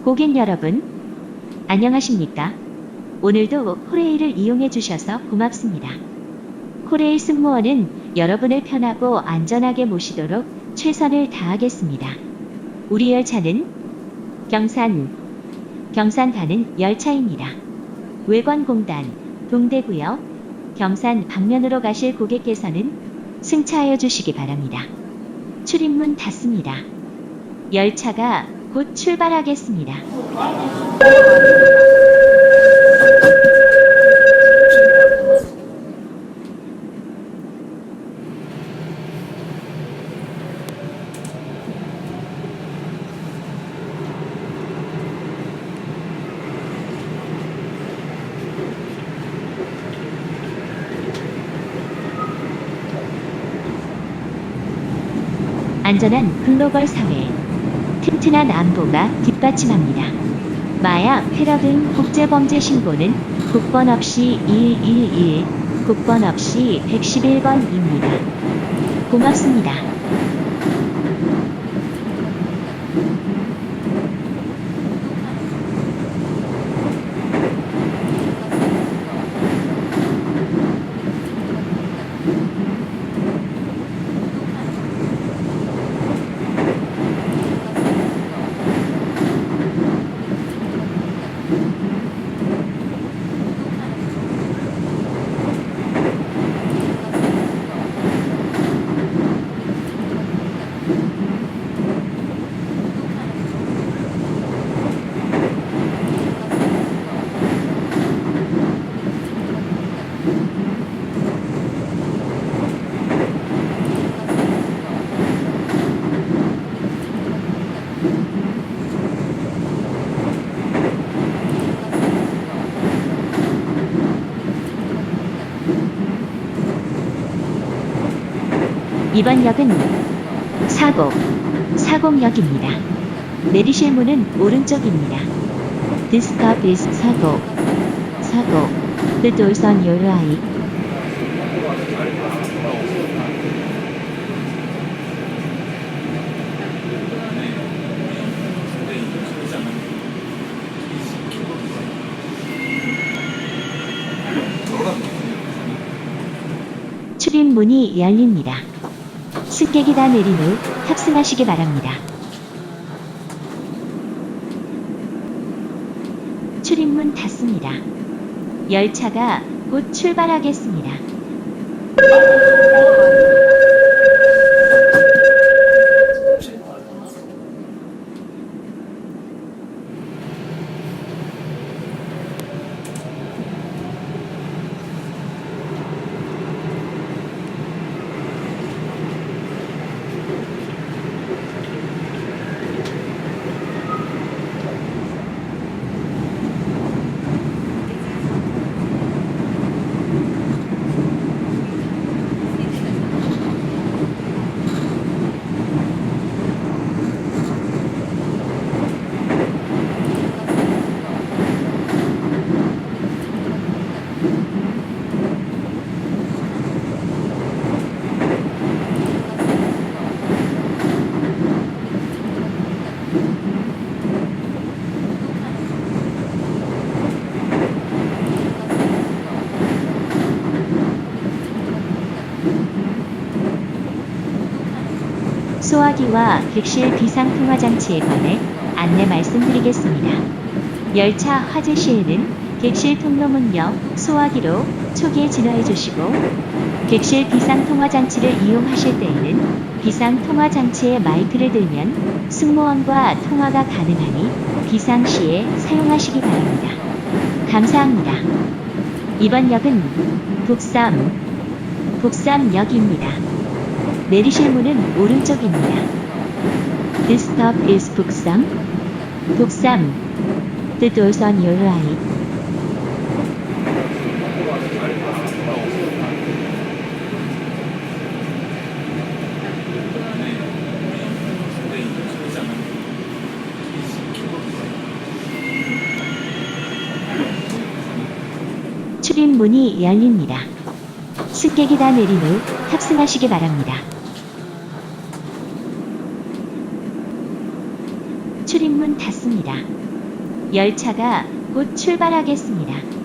고객 여러분, 안녕하십니까? 오늘도 코레일을 이용해 주셔서 고맙습니다. 코레일 승무원은 여러분을 편하고 안전하게 모시도록 최선을 다하겠습니다. 우리 열차는 경산 가는 열차입니다. 외관공단 동대구역 경산 방면으로 가실 고객께서는 승차하여 주시기 바랍니다. 출입문 닫습니다. 열차가 곧 출발하겠습니다. 안전한 글로벌 사회, 튼튼한 안보가 뒷받침합니다. 마약, 테러 등 국제범죄 신고는 국번 없이 111, 국번 없이 111번입니다. 고맙습니다. 이번 역은 사곡역입니다. 내리실 문은 오른쪽입니다. This stop is 사곡. The doors on your right. 출입문이 열립니다. 승객이 다 내린 후 탑승하시기 바랍니다. 출입문 닫습니다. 열차가 곧 출발하겠습니다. 소화기와 객실 비상통화장치에 관해 안내 말씀드리겠습니다. 열차 화재 시에는 객실 통로문역 소화기로 초기에 진화해 주시고, 객실 비상통화장치를 이용하실 때에는 비상통화장치에 마이크를 들면 승무원과 통화가 가능하니 비상시에 사용하시기 바랍니다. 감사합니다. 이번 역은 북삼역입니다. 내리실 문은 오른쪽입니다. This stop is 북삼. The doors on your right. 출입문이 열립니다. 승객이 다 내린 후 탑승하시기 바랍니다. 출입문 닫습니다. 열차가 곧 출발하겠습니다.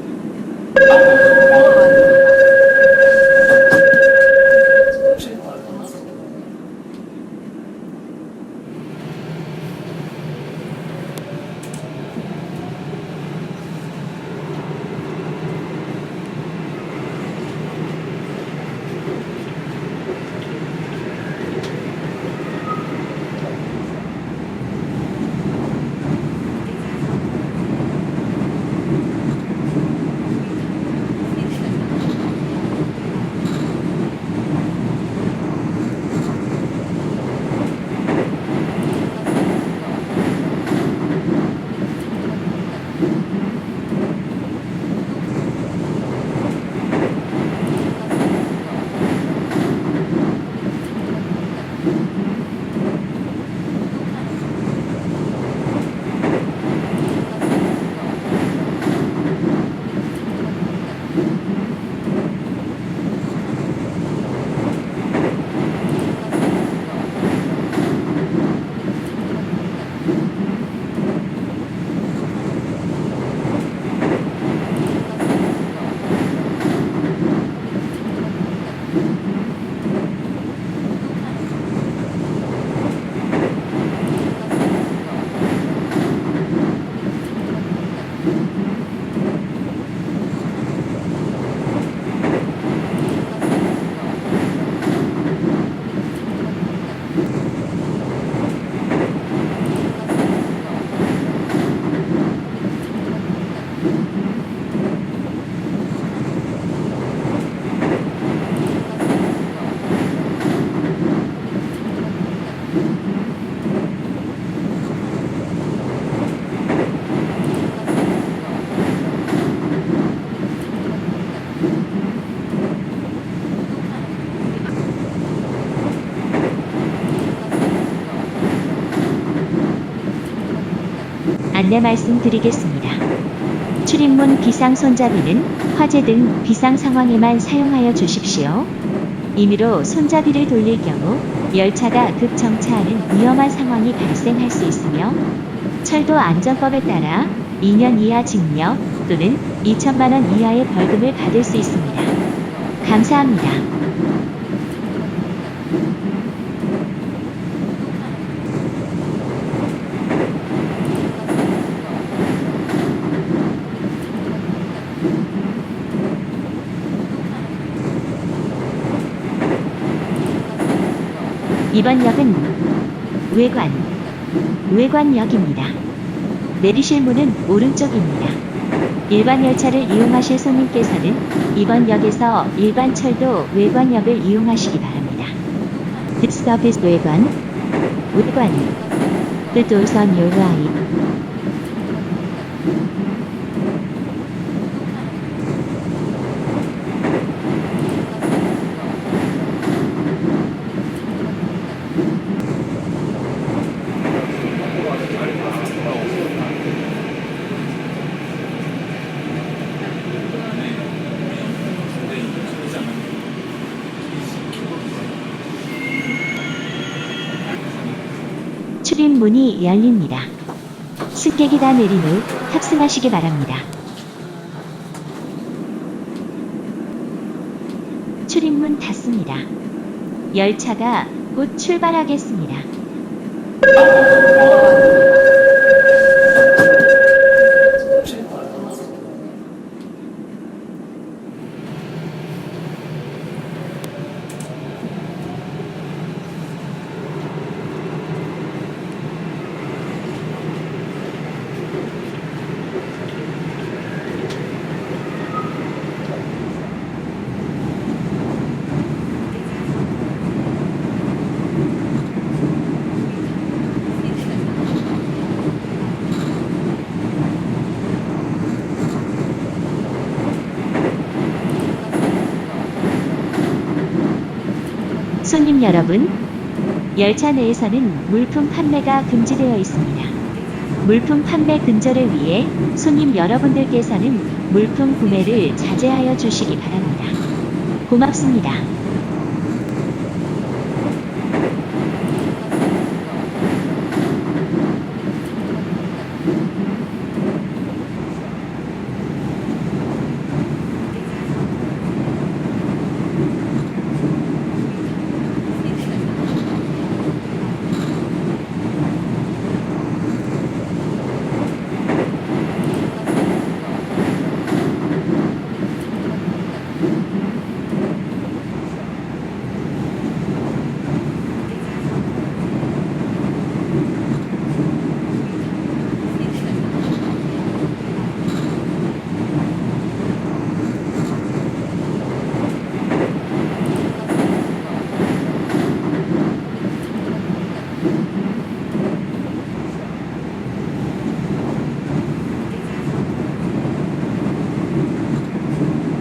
안내 말씀드리겠습니다. 출입문 비상 손잡이는 화재 등 비상 상황에만 사용하여 주십시오. 임의로 손잡이를 돌릴 경우 열차가 급정차하는 위험한 상황이 발생할 수 있으며 철도 안전법에 따라 2년 이하 징역 또는 2천만 원 이하의 벌금을 받을 수 있습니다. 감사합니다. 이번 역은 외관역입니다. 내리실 문은 오른쪽입니다. 일반 열차를 이용하실 손님께서는 이번 역에서 일반 철도 외관역을 이용하시기 바랍니다. This stop is 외관. The doors on your right. 출입문이 열립니다. 승객이 다 내린 후 탑승하시기 바랍니다. 출입문 닫습니다. 열차가 곧 출발하겠습니다. 손님 여러분, 열차 내에서는 물품 판매가 금지되어 있습니다. 물품 판매 근절을 위해 손님 여러분들께서는 물품 구매를 자제하여 주시기 바랍니다. 고맙습니다.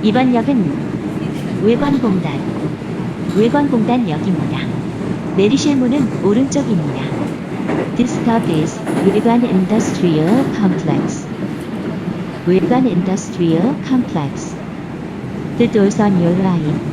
이번 역은 외관공단역입니다. 내리실 문은 오른쪽입니다. This stop is 외관 Industrial Complex. 외관 Industrial Complex. The doors on your right.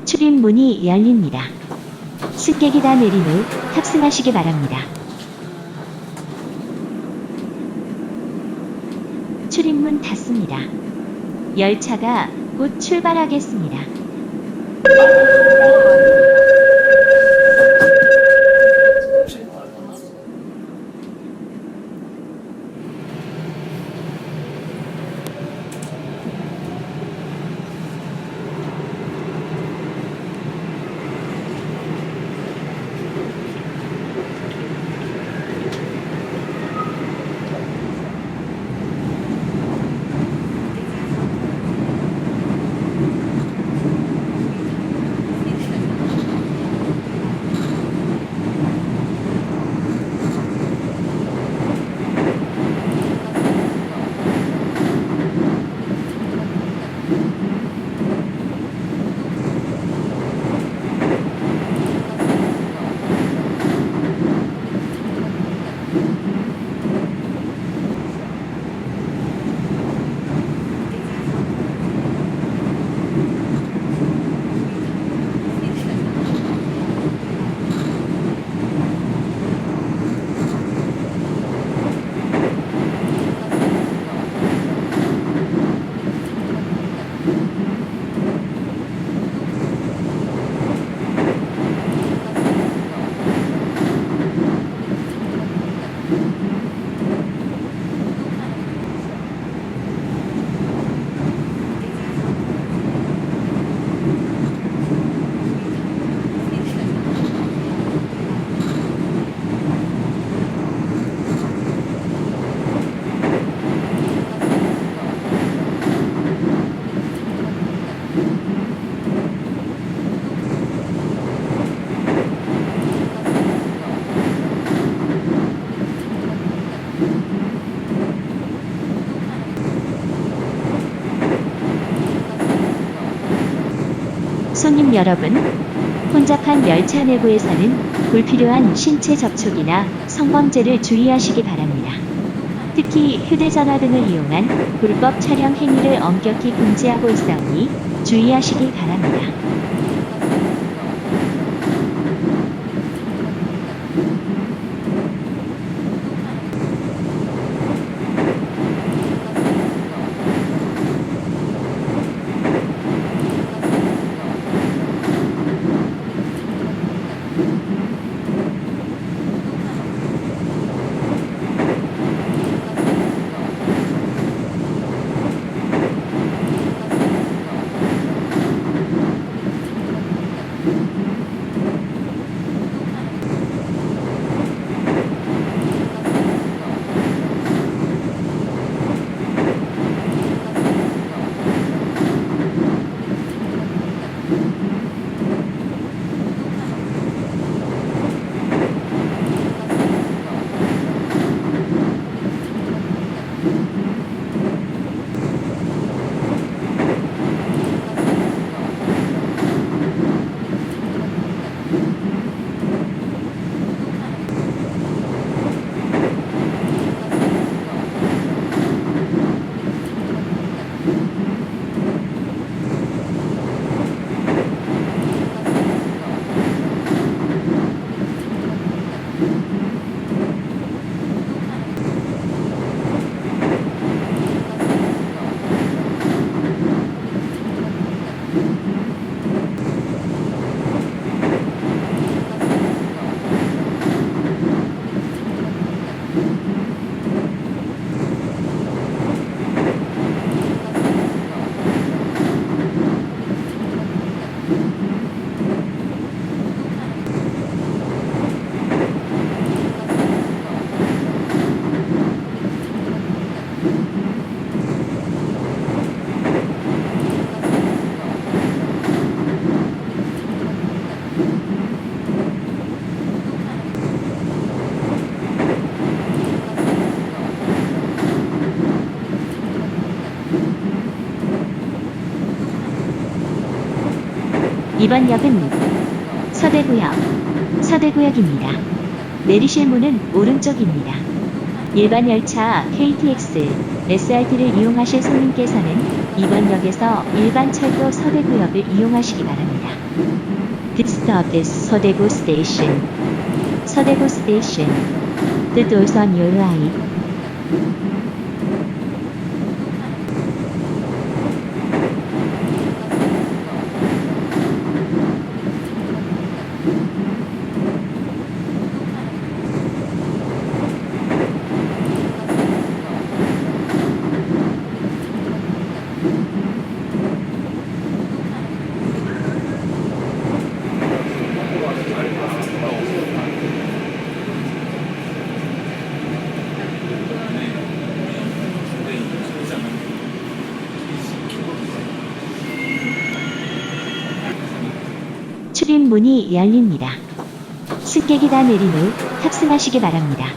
출입문이 열립니다. 승객이 다 내린 후 탑승하시기 바랍니다. 출입문 닫습니다. 열차가 곧 출발하겠습니다. 손님 여러분, 혼잡한 열차 내부에서는 불필요한 신체 접촉이나 성범죄를 주의하시기 바랍니다. 특히 휴대전화 등을 이용한 불법 촬영 행위를 엄격히 금지하고 있사오니 주의하시기 바랍니다. 이번 역은 서대구역입니다. 내리실 문은 오른쪽입니다. 일반 열차 KTX, SRT를 이용하실 손님께서는 이번 역에서 일반 철도 서대구역을 이용하시기 바랍니다. This stop is 서대구 Station. 서대구 Station. The doors on your right. 출입문이 열립니다. 승객이 다 내린 후 탑승하시기 바랍니다.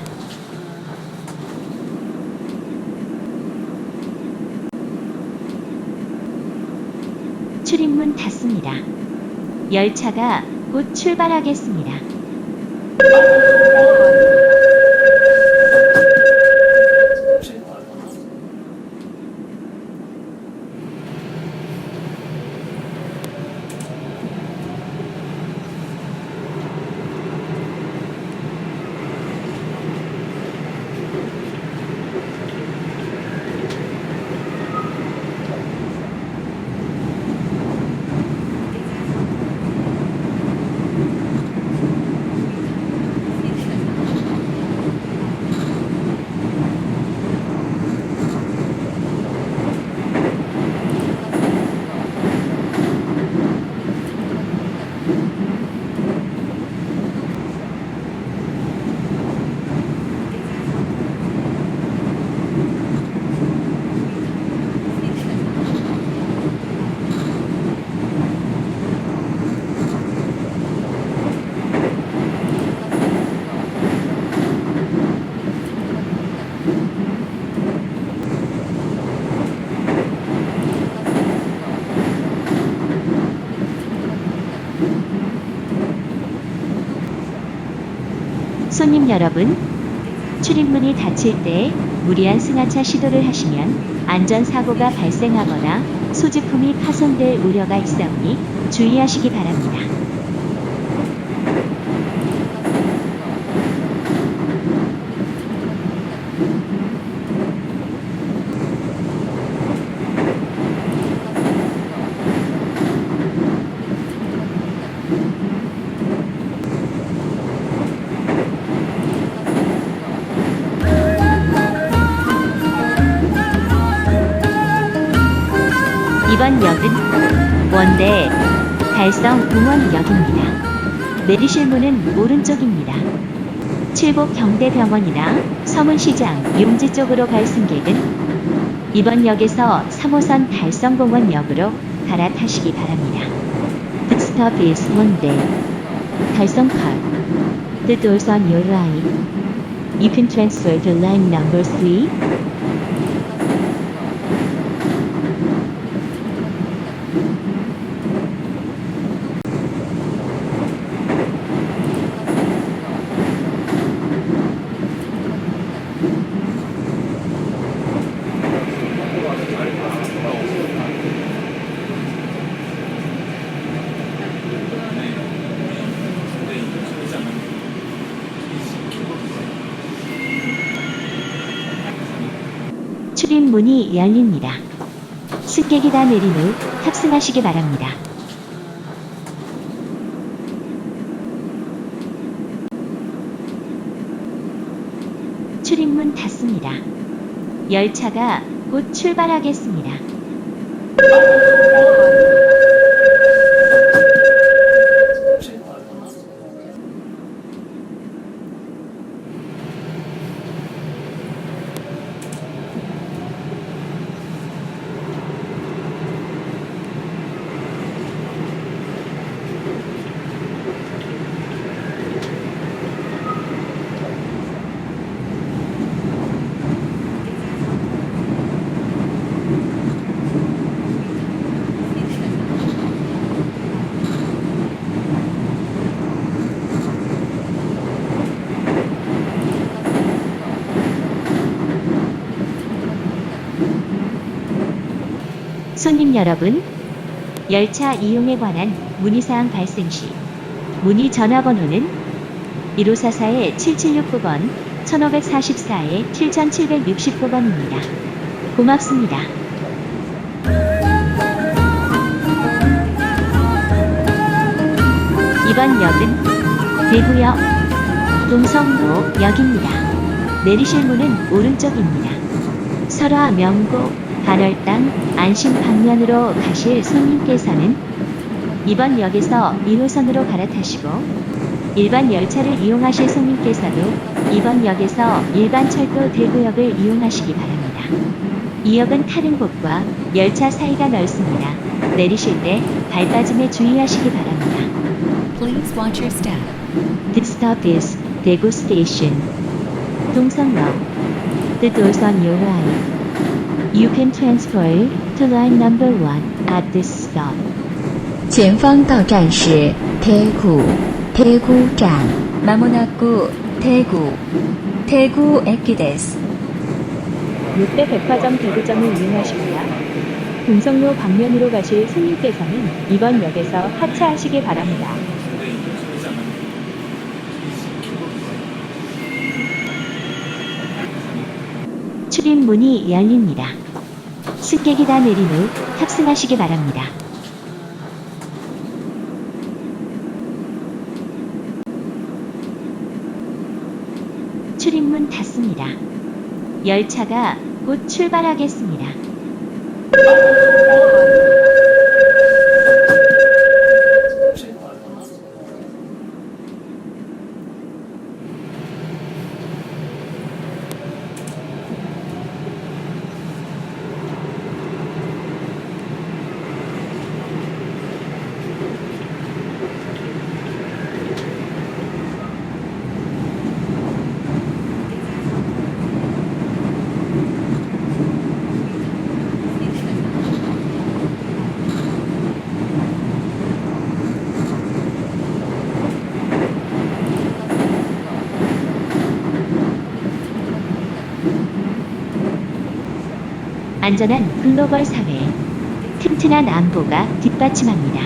출입문 닫습니다. 열차가 곧 출발하겠습니다. 손님 여러분, 출입문이 닫힐 때 무리한 승하차 시도를 하시면 안전사고가 발생하거나 소지품이 파손될 우려가 있사오니 주의하시기 바랍니다. 이번 역은 원대 달성공원역입니다. 내리실 문은 오른쪽입니다. 칠곡 경대병원이나 서문시장, 용지 쪽으로 갈 승객은 이번 역에서 3호선 달성공원역으로 갈아타시기 바랍니다. The stop is 원대 달성park. The doors on your right. You can transfer to line number 3. 출입문이 열립니다. 승객이 다 내린 후 탑승하시기 바랍니다. 출입문 닫습니다. 열차가 곧 출발하겠습니다. 손님 여러분, 열차 이용에 관한 문의사항 발생 시 문의 전화번호는 1544-7769번, 1544-7769번입니다. 고맙습니다. 이번 역은 대구역 동성로역입니다. 내리실 문은 오른쪽입니다. 설화 명고 반월당 안심 방면으로 가실 손님께서는 이번 역에서 1호선으로 갈아타시고, 일반 열차를 이용하실 손님께서도 이번 역에서 일반철도 대구역을 이용하시기 바랍니다. 이 역은 타는 곳과 열차 사이가 넓습니다. 내리실 때 발 빠짐에 주의하시기 바랍니다. Please watch your step. This stop is 대구 Station. 동성역. The doors on your right. You can transfer to line number 1 at this stop. 前方到站是 대구站. 마모나쿠 대구駅です. 롯데백화점 대구점을 이용하시거나 동성로 방면으로 가실 손님께서는 이번 역에서 하차하시기 바랍니다. 출입문이 열립니다. 승객이 다 내린 후 탑승하시기 바랍니다. 출입문 닫습니다. 열차가 곧 출발하겠습니다. 안전한 글로벌 사회, 튼튼한 안보가 뒷받침합니다.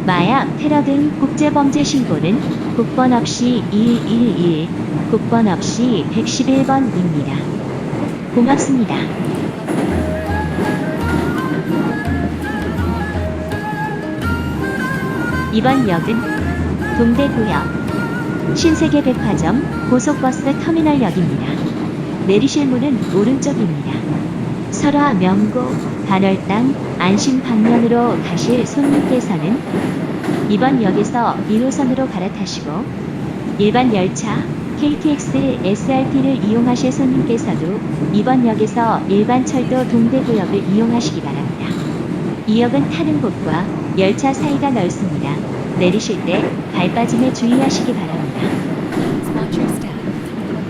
마약, 테러 등 국제범죄 신고는 국번 없이 111, 국번 없이 111번입니다. 고맙습니다. 이번 역은 동대구역, 신세계백화점 고속버스 터미널역입니다. 내리실 문은 오른쪽입니다. 설화 명고 반월당 안심 방면으로 가실 손님께서는 이번 역에서 1호선으로 갈아타시고, 일반 열차 KTX, SRT를 이용하실 손님께서도 이번 역에서 일반철도 동대구역을 이용하시기 바랍니다. 이 역은 타는 곳과 열차 사이가 넓습니다. 내리실 때 발 빠짐에 주의하시기 바랍니다. Please watch your step.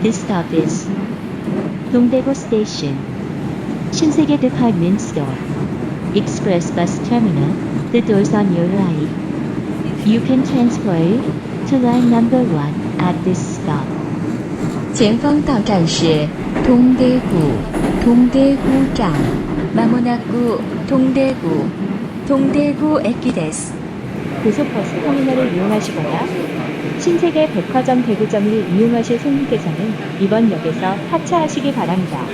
This stop is 동대구 Station. 신세계 Department Store. Express Bus Terminal. The doors on your right. You can transfer to line number 1 at this stop. 前方到站是 동대구站. 마모나쿠 동대구駅です. 고속버스 터미널을 이용하시거나 신세계 백화점 대구점을 이용하실 손님께서는 이번 역에서 하차하시기 바랍니다.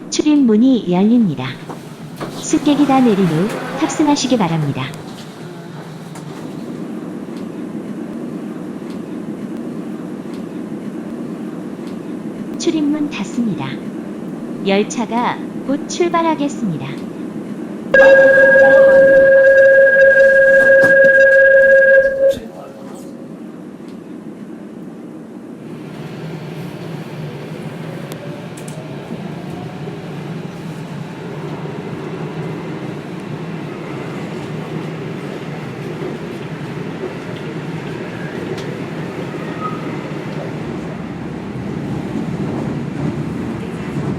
출입문이 열립니다. 승객이 다 내린 후 탑승하시기 바랍니다. 출입문 닫습니다. 열차가 곧 출발하겠습니다.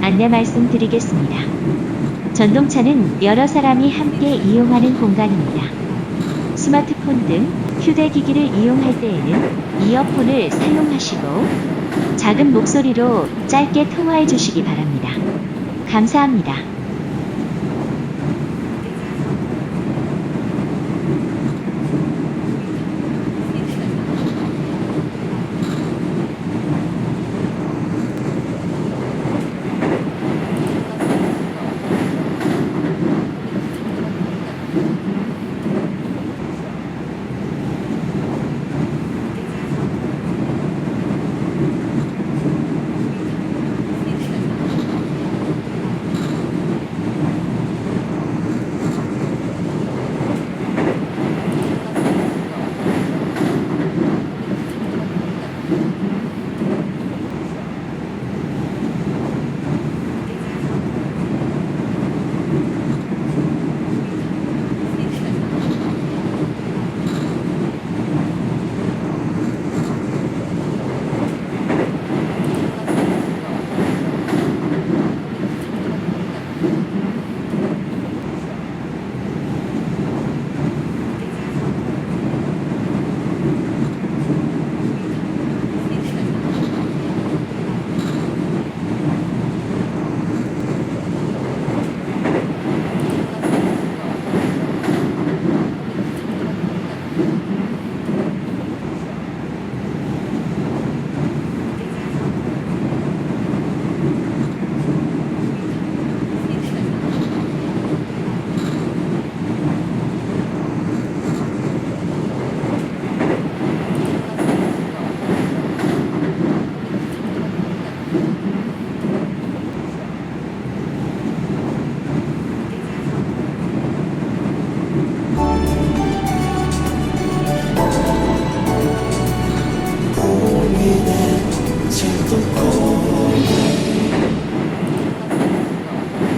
안내 말씀드리겠습니다. 전동차는 여러 사람이 함께 이용하는 공간입니다. 스마트폰 등 휴대기기를 이용할 때에는 이어폰을 사용하시고 작은 목소리로 짧게 통화해 주시기 바랍니다. 감사합니다.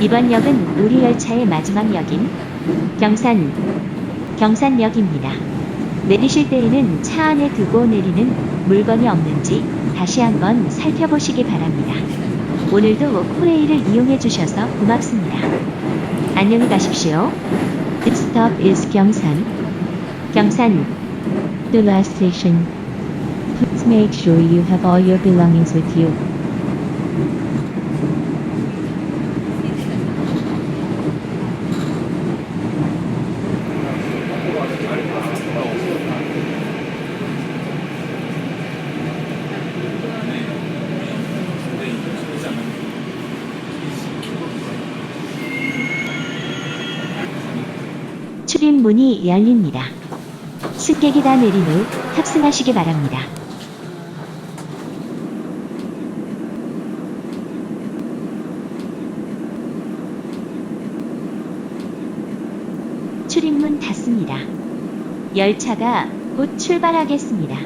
이번 역은 우리 열차의 마지막 역인 경산역입니다. 내리실 때에는 차 안에 두고 내리는 물건이 없는지 다시 한번 살펴보시기 바랍니다. 오늘도 코레일을 이용해 주셔서 고맙습니다. 안녕히 가십시오. The stop is 경산. The last station. Please make sure you have all your belongings with you. 출입문이 열립니다. 승객이 다 내린 후 탑승하시기 바랍니다. 출입문 닫습니다. 열차가 곧 출발하겠습니다.